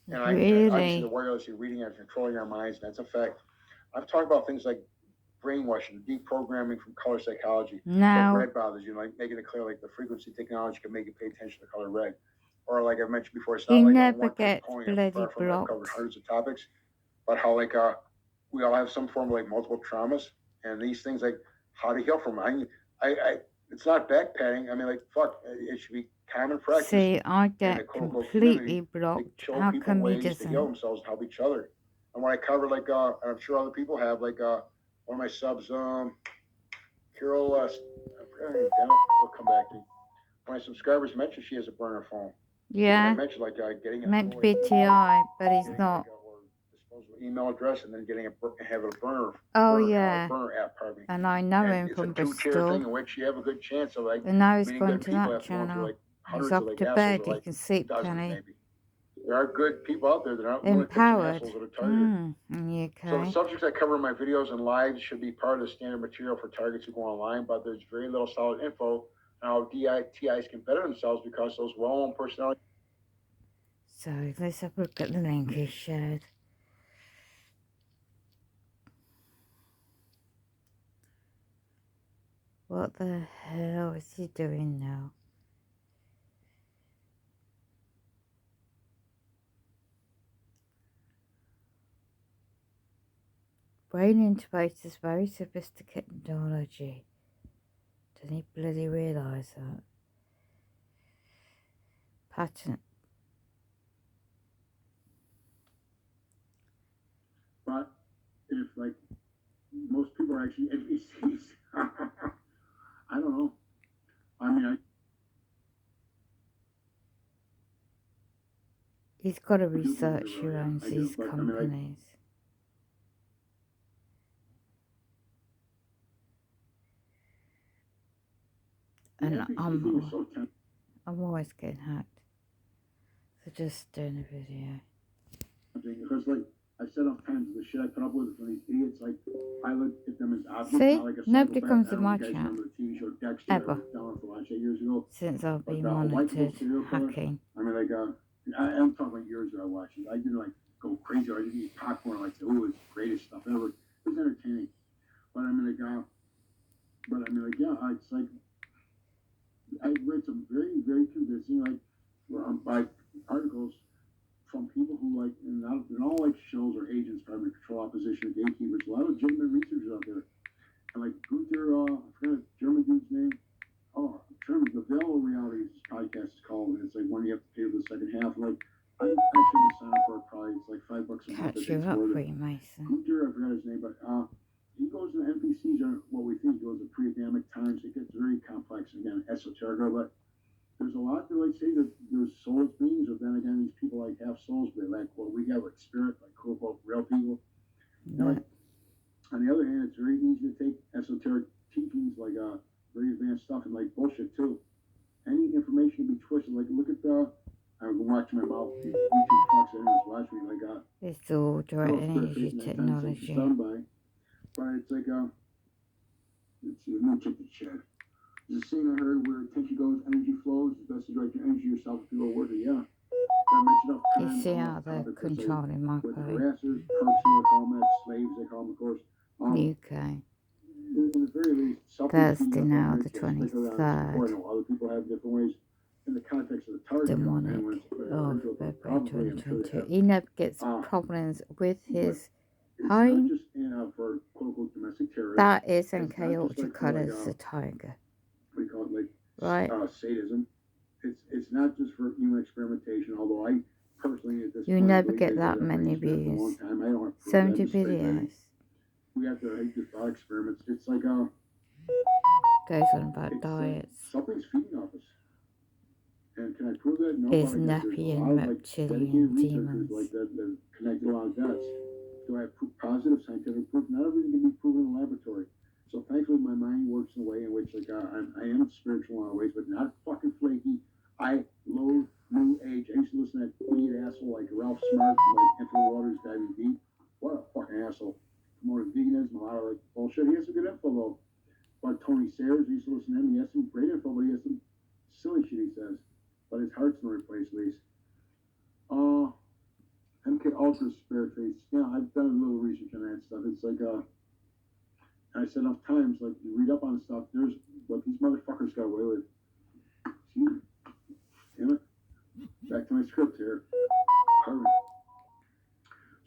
And obviously the Really? wireless you're reading and controlling our minds, and that's a fact. I've talked about things like brainwashing, deprogramming from color psychology, what Now, red bothers you, like making it clear like the frequency technology can make you pay attention to color red. Or like I mentioned before, it's he not like a never one trick gets pony. bloody Far from it. I've covered blocked. hundreds of topics, but how like we all have some form of like multiple traumas, and these things like how to heal from them. I it's not back patting. I mean, like fuck, it should be common practice See, I in the get quote unquote community completely to blocked. show How people come he ways to heal doesn't? themselves and help each other. And when I cover like, and I'm sure other people have like, one of my subs, Carol, I forgot her name. Damn it, will come back to me. One of my subscribers mentioned she has a burner phone, and I Yeah, mentioned like getting it meant to fully be installed, TI, but he's getting like not. a disposable email address, and then getting have a Oh, yeah. burner app. Pardon me. And I know And him it's a from two-tier thing Bristol. in which you have a good chance of like And now he's meeting gone good to people that after going through channel. like He's hundreds of off like to assholes, bed. or You like can sleep, dozens can he? maybe. There are good people out there that aren't lunatics and Empowered. assholes that are targeted. In the So the UK. subjects I cover in my videos and lives should be part of the standard material for targets who go online, but there's very little solid info on how DITIs can better themselves because those well-known personalities. So let's have a look at the link he shared. What the hell is he doing now? Brain interface is very sophisticated technology. Doesn't he bloody realise that? Patent. But if like most people are actually NPCs, I don't know. I mean, He's got to I do believe research it who really. Yeah, owns I do. these But I mean, like, companies. the And NPC thing is so tempting I'm always getting hacked. So just doing a video. because, like, I said off times the shit I put up with from these idiots. Like, I look at them as objects, See? not like a Nobody psychopath. comes I to don't know my if you guys chat. remember the TV show Dexter. I Ever. don't know if you watched it years ago. Since I've But been a likable monitored. serial killer. Hacking. I mean, like, I'm talking like years ago I watched it. I didn't like go crazy. I didn't eat popcorn like, oh, it's the greatest stuff ever. It was entertaining. But I mean, like, yeah, it's like I read some very, very convincing by articles from people who like, and not they're all like shows or agents trying to control opposition, gatekeepers. A lot of legitimate researchers out there, and like Gunther, I forgot the German dude's name. Oh, German, the Veil Reality podcast is called, and it's like when you have to pay for the second half. Like, I'm actually gonna sign up for it. Probably it's like $5 a month. I Catch think you it's up, worth it. Freemason. Gunter, I forgot his name, but he goes to NPCs are what we think goes to pre-Adamic times. It gets very complex again, esoteric, but there's a lot to like say that there's soulless beings, but then again, these people like have souls, but like what we have, like spirit, like quote unquote real people. And Yeah. like on the other hand, it's very easy to take esoteric teachings like very advanced stuff and like bullshit too. Any information can be twisted. Like look at the I'm watching my mouth. YouTube talks and just watch me like It's all direct girl spirit energy facing that fence that she's technology. done by. But it's like let's see, let me check the chat. There's a saying I heard where attention goes, energy flows. It's best to direct your energy yourself if you go work it. Yeah. I mentioned enough You times see on how that they're topic with say controlling my with the phone. harassers, perks, they call them, slaves, they call them, of course. UK. In the very least, something's feeding Thursday off that now, the energy. I stick around and support. I 23rd. know other people have different ways in the context of the target job, man. Demonic When it's of individual, February probably I'm sure they 2022. have. He never gets Uh, problems with but his it's not home. just for quote unquote domestic terrorists. That is It's NK not just Ultra like for like Colours, the tiger. what do you call it, like Right? sadism. It's not just for human experimentation. Although I personally, at this You point, never believe get they've had that their many brains fed for a long views. time. I don't have proof of that. 70 Just speculating. videos. We have to hate the thought experiments. It's like Goes on about it's like diets. something's feeding off us. And can I prove that? No, Is but like there's a lot Napian of like dedicated reptilian researchers demons. like that connected a lot of dots. Do I have positive scientific proof? Not everything can be proven in the laboratory. So thankfully, my mind works in a way in which like I am spiritual in a lot of ways, but not fucking flaky. I loathe New Age. I used to listen to that idiot asshole like Ralph Smart from like Infinite Waters Diving Deep. What a fucking asshole. Promoted veganism, a lot of like bullshit. He has some good info though. But Tony Sayers, I used to listen to him. He has some great info, but he has some silly shit he says. But his heart's in the right place, at least. Uh, ultra spirit face. Yeah, I've done a little research on that stuff. It's like I said enough times, like you read up on stuff. There's what these motherfuckers got away with. Excuse me. Damn it. Back to my script here. Perfect.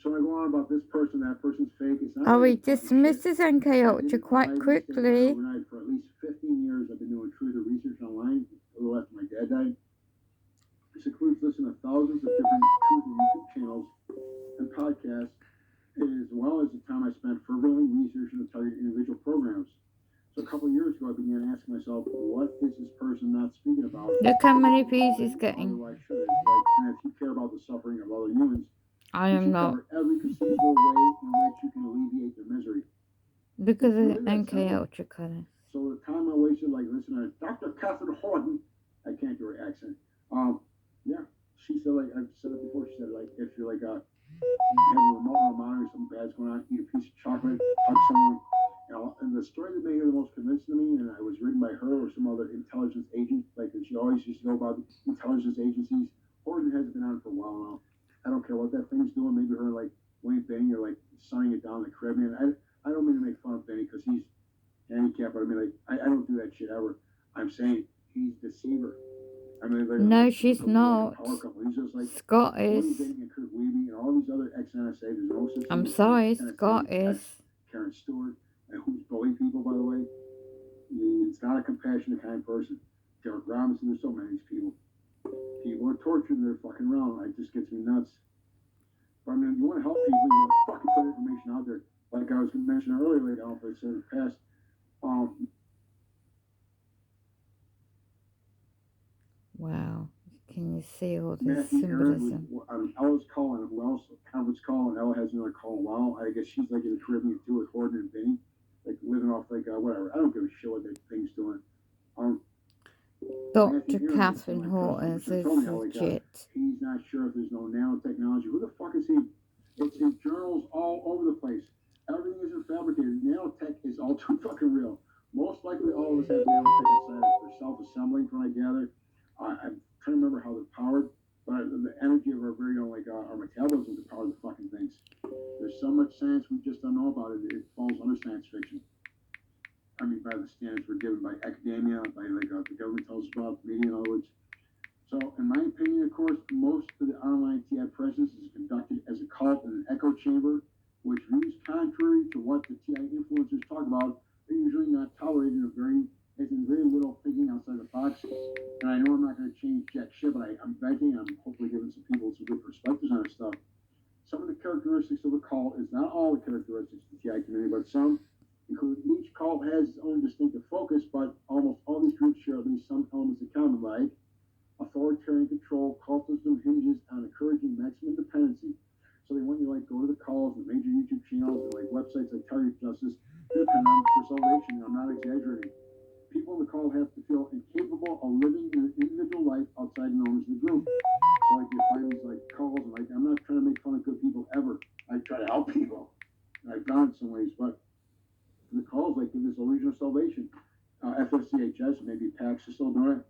So I go on about this person, that person's fake. It's not Oh, he really fucking dismisses shit. NK Ultra quite quickly. Overnight for at least 15 years, I've been doing truth or research online. A little after my dad died. This includes listening to thousands of different truth and YouTube channels and podcasts, as well as the time I spent fervently researching the target individual programs. So a couple of years ago, I began asking myself, what is this person not speaking about? Look how many views he's getting. Otherwise, should it? Like, and if you care about the suffering of other humans, I you am should not. cover every conceivable way in which you can alleviate their misery. Because It's of really that NK simple. Ultra colour. So the time I wasted, like, listening to Dr. Catherine Horton, I can't do her accent. Yeah, she said, like, I've said it before, she said, like, if you're, like, you have a remote or a monitor, something bad's going on, eat a piece of chocolate, hug someone. You know, and the story that made her the most convincing to me, and it was written by her or some other intelligence agent, like, she always used to go about intelligence agencies. Horton has been on for a while now. I don't care what that thing's doing. Maybe her, like, Wayne Benny, or, like, sunning it down in the Caribbean. I don't mean to make fun of Benny because he's handicapped, but I mean, like, I don't do that shit ever. I'm saying he's a deceiver. I mean, like, No, like, she's like a not. power couple. He's just like Scott Wayne is. Benny and Kurt Weavy and all these other ex-NSA. There's no such thing I'm as sorry, ex-NSA, Scott is. Karen Stewart, and who's bullying people, by the way. It's not a compassionate, kind person. Derek Robinson, there's so many of these people. People are tortured in their fucking realm. It just gets me nuts. But I mean, if you want to help people, you gotta fucking put information out there. Like I was going to mention earlier, like I don't know if I said in the past. Wow. Can you see all this Matthew Aaron symbolism? was Ella's calling, who else? Conference call, and Ella has another call. Wow, I guess she's like in the Caribbean too with Horton and Benny, like living off like whatever. I don't give a shit what that thing's doing. Dr. Matthew Aaron, Catherine my Horton customer, is told me how, like, legit. he's not sure if there's no nanotechnology. Who the fuck is he? It's in journals all over the place. Everything isn't fabricated. Nanotech is all too fucking real. Most likely, all of us have nanotech inside us. They're self-assembling, from what I gather. I'm trying to remember how they're powered, but the energy of our very own, like our metabolism, to power the fucking things. There's so much science we just don't know about it. It falls under science fiction. I mean, by the standards we're given by academia, by like the government tells us about, media, in other words. So, in my opinion, of course, most of the online TI presence is conducted as a cult in an echo chamber, which views contrary to what the TI influencers talk about. They're usually not tolerated in very little thinking outside the box. And I know I'm not going to change jack shit, but I'm begging, I'm hopefully giving some people some good perspectives on this stuff. Some of the characteristics of the cult is not all the characteristics of the TI community, but some include each cult has its own distinctive focus, but almost all these groups share at least some elements in common, like authoritarian control. Cultism hinges on encouraging maximum dependency. So they want you to like go to the calls and major YouTube channels and like websites like Target Justice to depend on for salvation. I'm not exaggerating. People in the call have to feel incapable of living an individual life outside the norms of the group. So like you find these like calls and like I'm not trying to make fun of good people ever. I try to help people. And I've done it in some ways, but the calls like give this illusion of salvation. FSCHS, maybe PAX is still doing it.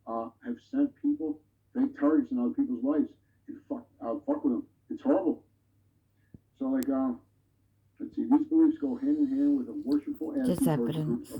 Have sent people fake targets in other people's lives and fuck with them. It's horrible. So like let's see, these beliefs go hand in hand with a worshipful attitude There's towards the evidence. groups of